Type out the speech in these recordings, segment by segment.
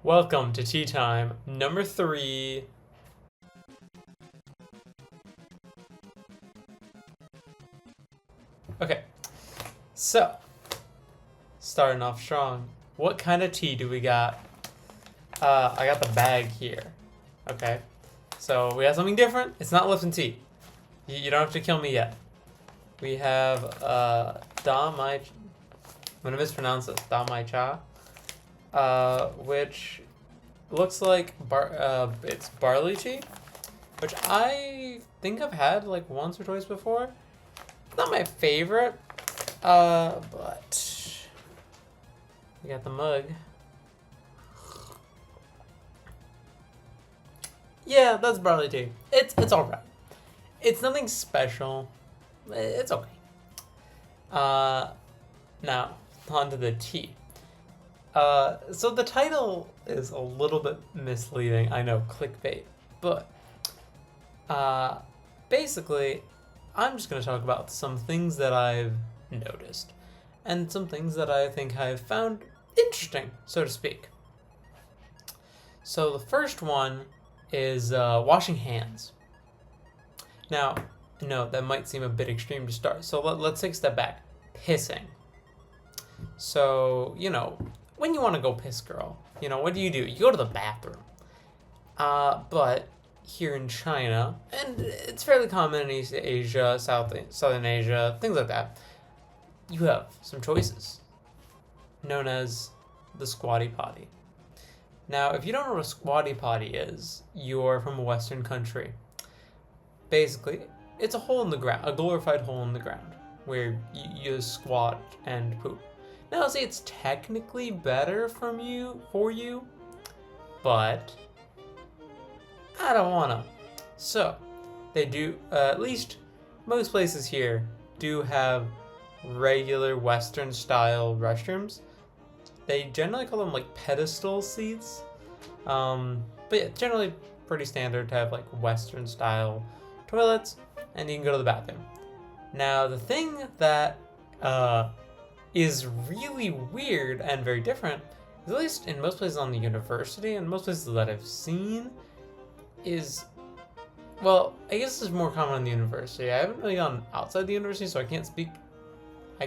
Welcome to Tea Time number 3. Okay, so starting off strong. What kind of tea do we got? I got the bag here. Okay, so we have something different. It's not Lipton tea. You don't have to kill me yet. We have Da Mai. I'm gonna mispronounce this. Da Mai Cha. Which looks like it's barley tea, which I think I've had like once or twice before. It's not my favorite, but we got the mug. Yeah, that's barley tea. It's alright. It's nothing special. It's okay. Now onto the tea. So the title is a little bit misleading. I know, clickbait, but basically, I'm just going to talk about some things that I've noticed and some things that I think I've found interesting, so to speak. So the first one is washing hands. Now, no, that might seem a bit extreme to start. So let's take a step back. Pissing. So, when you want to go piss, girl, what do? You go to the bathroom. But here in China, and it's fairly common in East Asia, Southern Asia, things like that, you have some choices, known as the squatty potty. Now, if you don't know what a squatty potty is, you're from a Western country. Basically, it's a hole in the ground, a glorified hole in the ground, where you squat and poop. Now, I'll say it's technically better for you, but I don't wanna. So, they do, at least most places here do have regular Western style restrooms. They generally call them like pedestal seats. But yeah, generally pretty standard to have like Western style toilets, and you can go to the bathroom. Now, the thing that is really weird and very different, at least in most places on the university and most places that I've seen, is, well, I guess this is more common in the university. I haven't really gone outside the university, so I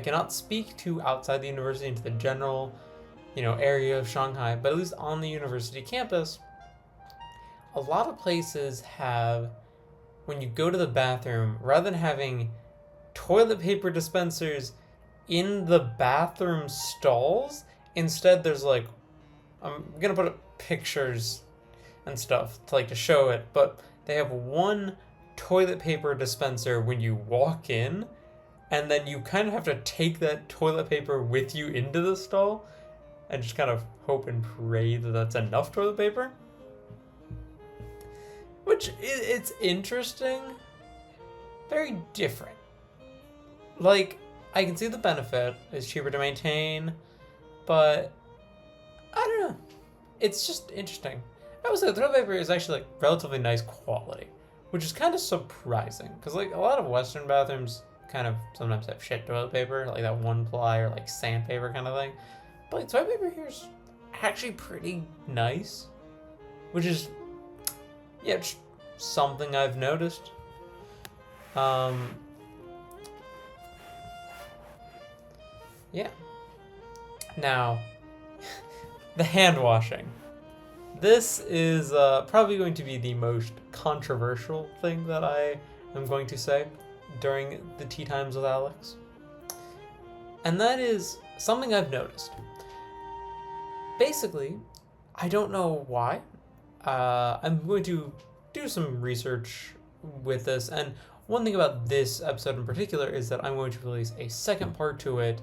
cannot speak to outside the university into the general, area of Shanghai, but at least on the university campus, a lot of places have, when you go to the bathroom, rather than having toilet paper dispensers in the bathroom stalls, instead there's like, I'm gonna put up pictures and stuff to show it, but they have one toilet paper dispenser when you walk in, and then you kind of have to take that toilet paper with you into the stall and just kind of hope and pray that that's enough toilet paper, which it's interesting, very different. I can see the benefit. It's cheaper to maintain, but I don't know. It's just interesting. I would say the toilet paper is actually relatively nice quality, which is kind of surprising because a lot of Western bathrooms kind of sometimes have shit toilet paper, like that one ply or sandpaper kind of thing. But toilet paper here is actually pretty nice, which is just something I've noticed. Yeah. Now, the hand washing. This is probably going to be the most controversial thing that I am going to say during the Tea Times with Alex. And that is something I've noticed. Basically, I don't know why. I'm going to do some research with this, and one thing about this episode in particular is that I'm going to release a second part to it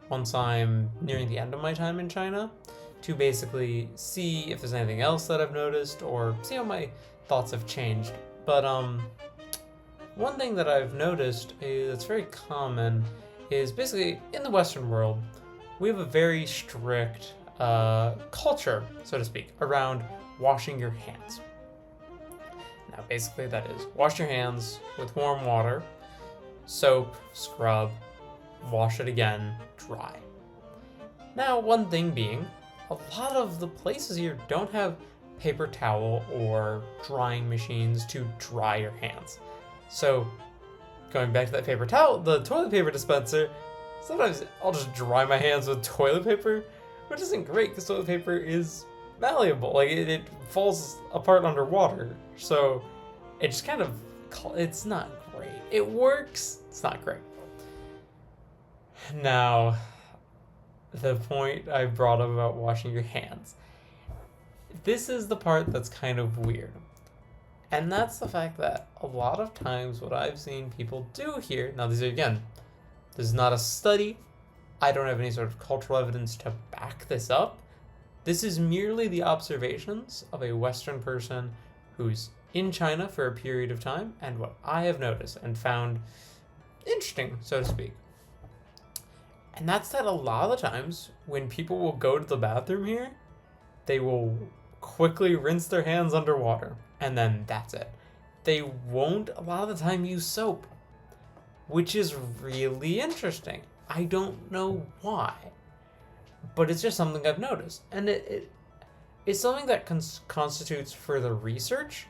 once I'm nearing the end of my time in China, to basically see if there's anything else that I've noticed or see how my thoughts have changed. But one thing that I've noticed that's very common is basically in the Western world, we have a very strict culture, so to speak, around washing your hands. Now, basically that is wash your hands with warm water, soap, scrub, wash it again, dry. Now, one thing being, a lot of the places here don't have paper towel or drying machines to dry your hands. So going back to that paper towel, the toilet paper dispenser, sometimes I'll just dry my hands with toilet paper, which isn't great because toilet paper is malleable. Like it falls apart underwater. So it just kind of, it's not great. It works, it's not great. Now, the point I brought up about washing your hands. This is the part that's kind of weird. And that's the fact that a lot of times what I've seen people do here, now this is not a study. I don't have any sort of cultural evidence to back this up. This is merely the observations of a Western person who's in China for a period of time and what I have noticed and found interesting, so to speak. And that's that a lot of the times when people will go to the bathroom here, they will quickly rinse their hands underwater, and then that's it. They won't a lot of the time use soap, which is really interesting. I don't know why, but it's just something I've noticed, and it's something that constitutes further research.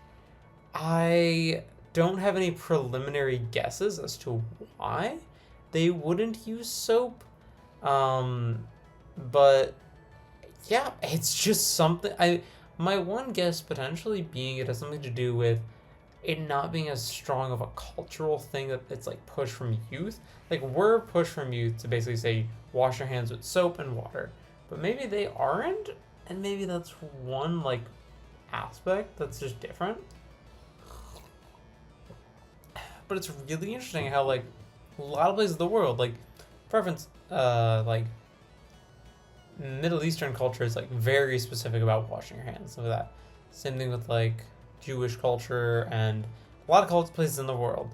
I don't have any preliminary guesses as to why they wouldn't use soap, but yeah, it's just something. My one guess potentially being it has something to do with it not being as strong of a cultural thing that it's like pushed from youth. Like we're pushed from youth to basically say wash your hands with soap and water, but maybe they aren't, and maybe that's one like aspect that's just different. But it's really interesting how like a lot of places in the world, like preference, like Middle Eastern culture is like very specific about washing your hands. Some of that. Same thing with like Jewish culture and a lot of places in the world.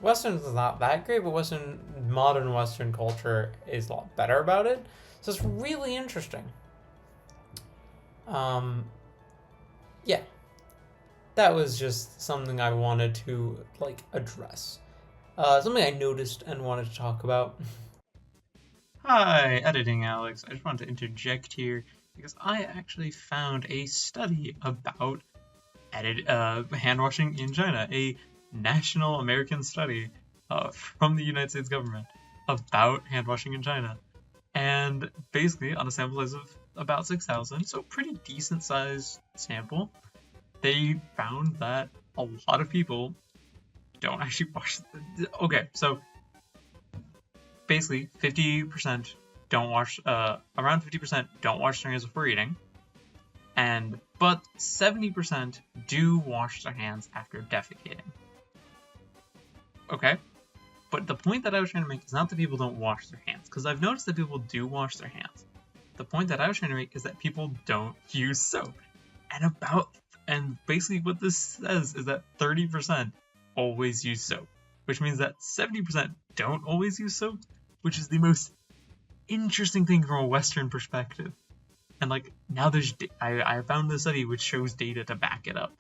Western is not that great, but modern Western culture is a lot better about it. So it's really interesting. Yeah. That was just something I wanted to like address. Something I noticed and wanted to talk about. Hi, editing Alex. I just wanted to interject here because I actually found a study about hand washing in China, a national American study from the United States government about hand washing in China. And basically, on a sample size of about 6,000, so pretty decent sized sample, they found that a lot of people don't actually wash. Okay, so basically 50% don't wash, around 50% don't wash their hands before eating, but 70% do wash their hands after defecating. Okay, but the point that I was trying to make is not that people don't wash their hands, because I've noticed that people do wash their hands. The point that I was trying to make is that people don't use soap, and basically what this says is that 30% always use soap, which means that 70% don't always use soap, which is the most interesting thing from a Western perspective. And like now I found this study which shows data to back it up.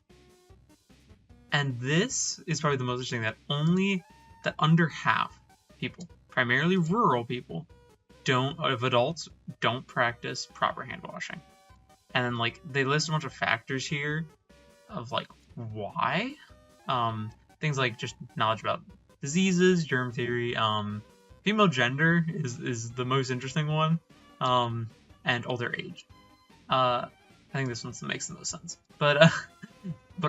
And this is probably the most interesting, that under half people, primarily rural people, of adults don't practice proper hand washing. And then like they list a bunch of factors here of like why. Things like just knowledge about diseases, germ theory, female gender is the most interesting one, and older age. I think this one makes the most sense, but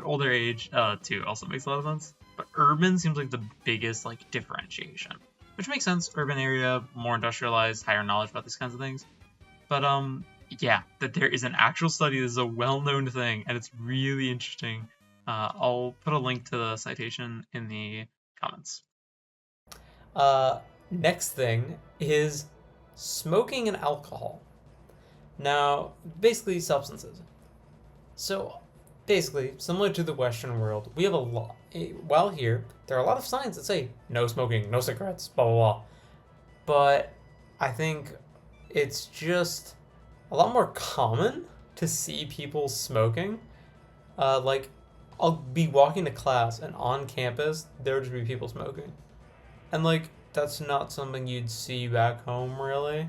older age too also makes a lot of sense. But urban seems like the biggest like differentiation, which makes sense. Urban area, more industrialized, higher knowledge about these kinds of things. But yeah, that there is an actual study. This is a well-known thing, and it's really interesting. I'll put a link to the citation in the comments. Next thing is smoking and alcohol. Now, basically substances. So, basically, similar to the Western world, we have a lot. While here, there are a lot of signs that say no smoking, no cigarettes, blah blah blah. But I think it's just a lot more common to see people smoking. Like, I'll be walking to class, and on campus, there would just be people smoking. And, like, that's not something you'd see back home, really.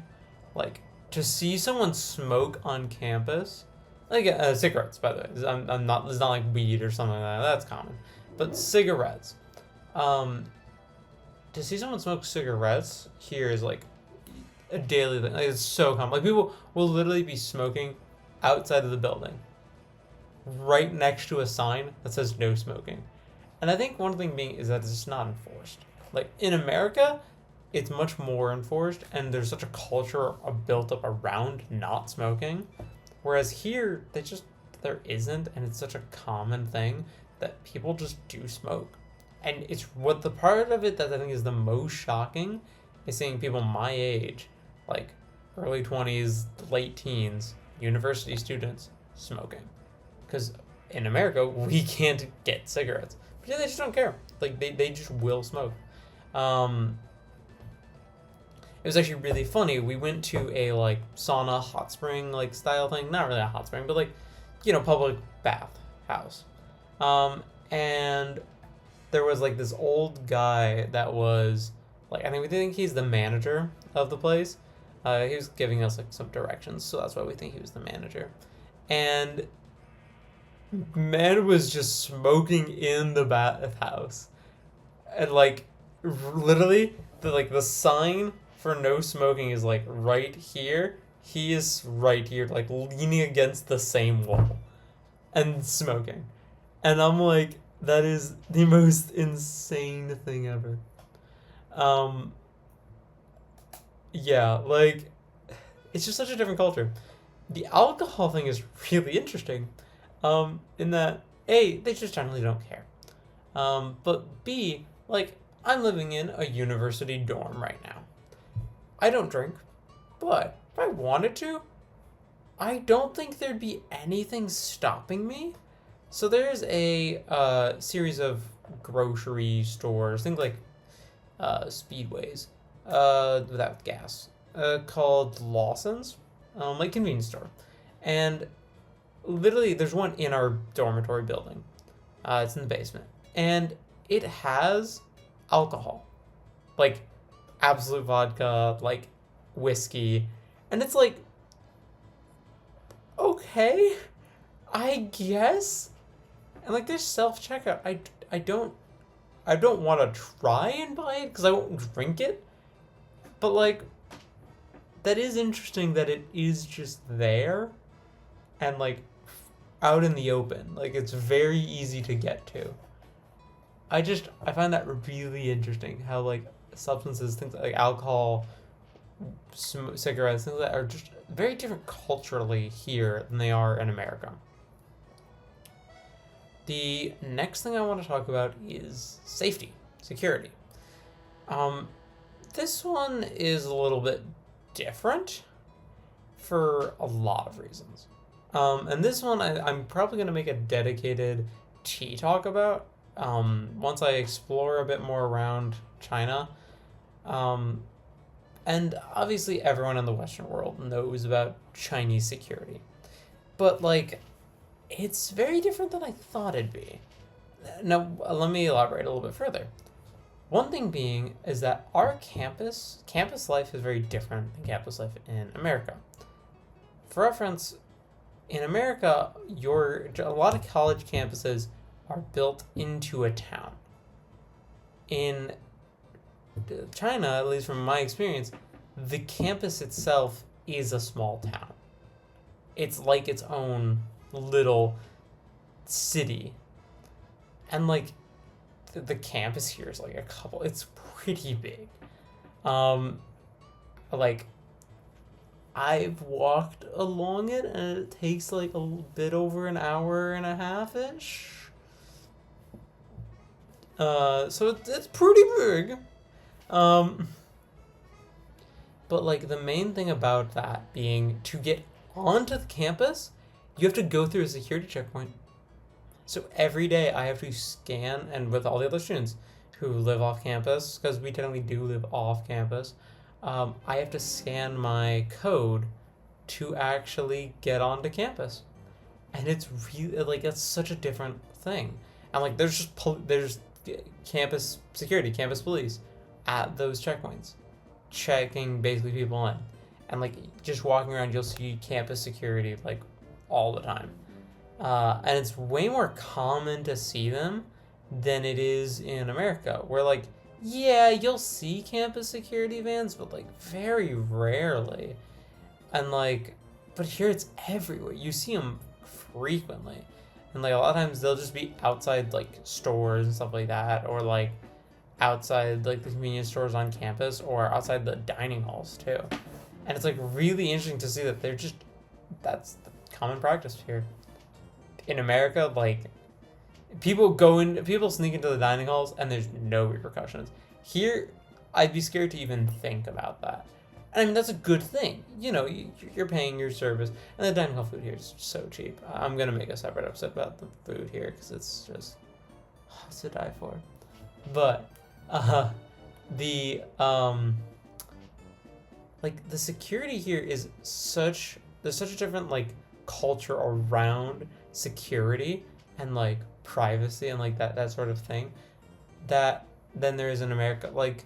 Like, to see someone smoke on campus, like cigarettes, by the way. I'm not. It's not like weed or something like that. That's common, but cigarettes. To see someone smoke cigarettes here is like a daily thing. Like, it's so common. Like people will literally be smoking outside of the building, right next to a sign that says no smoking. And I think one thing being is that it's just not enforced. Like in America, it's much more enforced, and there's such a culture built up around not smoking. Whereas here, there isn't, and it's such a common thing that people just do smoke. And it's what the part of it that I think is the most shocking is seeing people my age, like early 20s, late teens, university students, smoking. Because in America, we can't get cigarettes. But yeah, they just don't care. Like, they just will smoke. It was actually really funny. We went to a, like, sauna, hot spring, like, style thing. Not really a hot spring, but, like, public bath house. And there was, like, this old guy that was, like, we think he's the manager of the place. He was giving us, like, some directions, so that's why we think he was the manager. And man was just smoking in the bathhouse. And, like, literally, the sign for no smoking is, like, right here. He is right here, like, leaning against the same wall and smoking. And I'm like, that is the most insane thing ever. Yeah, like, it's just such a different culture. The alcohol thing is really interesting, in that, A, they just generally don't care. But B, like, I'm living in a university dorm right now. I don't drink, but if I wanted to, I don't think there'd be anything stopping me. So there's a series of grocery stores, things like Speedways, without gas, called Lawson's, like convenience store. And literally, there's one in our dormitory building. It's in the basement. And it has alcohol. Like, Absolute vodka, like, whiskey. And it's like, okay, I guess. And, like, there's self-checkout. I don't want to try and buy it because I won't drink it. But, like, that is interesting that it is just there and, like, out in the open. Like, it's very easy to get to. I find that really interesting how, like, substances, things like alcohol, cigarettes, things that are just very different culturally here than they are in America. The next thing I want to talk about is safety, security. This one is a little bit different for a lot of reasons. And this one I'm probably going to make a dedicated tea talk about once I explore a bit more around China. And obviously everyone in the Western world knows about Chinese security. But, like, it's very different than I thought it'd be. Now, let me elaborate a little bit further. One thing being is that our campus life is very different than campus life in America. For reference, in America, a lot of college campuses are built into a town. In China, at least from my experience, the campus itself is a small town. It's like its own little city. And, like, the campus here is like it's pretty big. Like, I've walked along it and it takes like a bit over an hour and a half-ish. So it's pretty big. But, like, the main thing about that being to get onto the campus, you have to go through a security checkpoint. So every day I have to scan, and with all the other students who live off campus, because we technically do live off campus, I have to scan my code to actually get onto campus. And it's really, like, it's such a different thing. And, like, there's campus security, campus police at those checkpoints, checking basically people in. and like just walking around, you'll see campus security like all the time, and it's way more common to see them than it is in America, where like yeah, you'll see campus security vans, but like very rarely, and like but here it's everywhere. You see them frequently, and like a lot of times they'll just be outside like stores and stuff like that, or like outside like the convenience stores on campus, or outside the dining halls too. And it's like really interesting to see that that's the common practice here. In America, like people sneak into the dining halls and there's no repercussions. Here, I'd be scared to even think about that. And I mean, that's a good thing. You know, you're paying your service, and the dining hall food here is so cheap. I'm gonna make a separate episode about the food here because it's just to die for. But like the security here is there's such a different like culture around security and like privacy and like that sort of thing that than there is in America. Like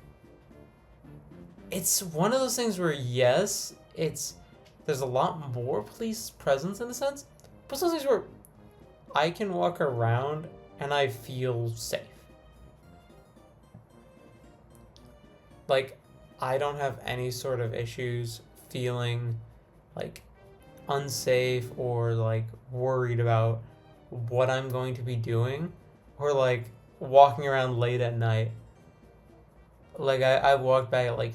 it's one of those things where yes, there's a lot more police presence in a sense, but some things where I can walk around and I feel safe. Like I don't have any sort of issues feeling like unsafe or like worried about what I'm going to be doing, or like walking around late at night. Like I walked back at like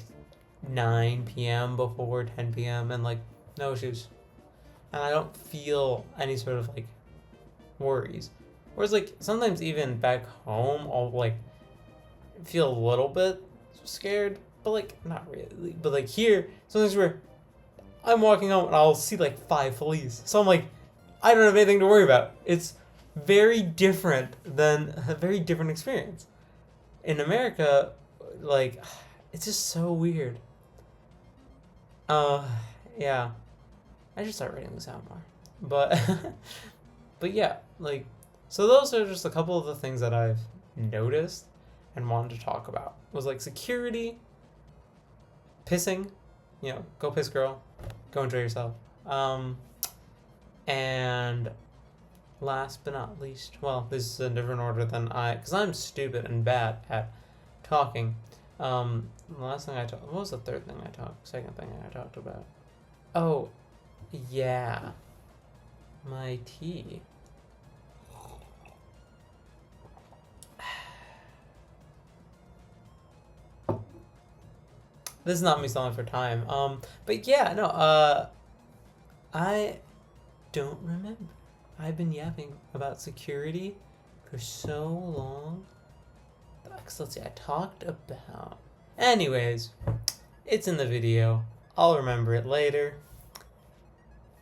9 p.m. before 10 p.m. and like no issues, and I don't feel any sort of like worries. Whereas like sometimes even back home I'll like feel a little bit scared, but like not really. But like here, sometimes where I'm walking home and I'll see like 5 police, so I'm like, I don't have anything to worry about. It's a very different experience. In America, like it's just so weird. Yeah, I should start writing this out more. But but yeah, like so those are just a couple of the things that I've noticed and wanted to talk about. Was like security, pissing, you know, go piss girl, go enjoy yourself. And last but not least, well, this is a different order than because I'm stupid and bad at talking. The last thing what was the third thing second thing I talked about? Oh, yeah, my tea. This is not me stalling for time. But yeah, no, I don't remember. I've been yapping about security for so long. Because let's see, I talked about... Anyways, it's in the video. I'll remember it later.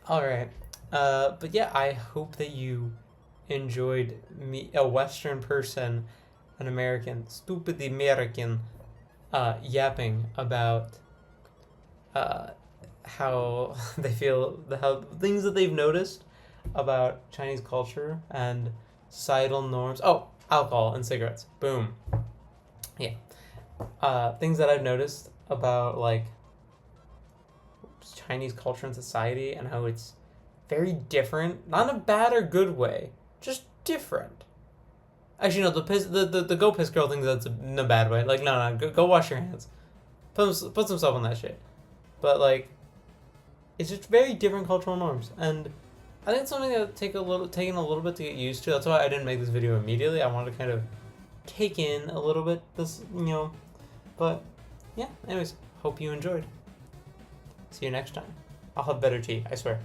Alright. But yeah, I hope that you enjoyed me, a Western person, an American, stupid American, yapping about how they feel, how things that they've noticed about Chinese culture and societal norms. Oh, alcohol and cigarettes. Boom. Yeah. Things that I've noticed about like Chinese culture and society and how it's very different, not in a bad or good way, just different. Actually, no, the go piss girl thing, that's in a bad way. Like, no, go wash your hands. Put some stuff on that shit. But like, it's just very different cultural norms, and I think it's something that taken a little bit to get used to. That's why I didn't make this video immediately. I wanted to kind of take in a little bit this, you know. But yeah, anyways, hope you enjoyed. See you next time. I'll have better tea, I swear.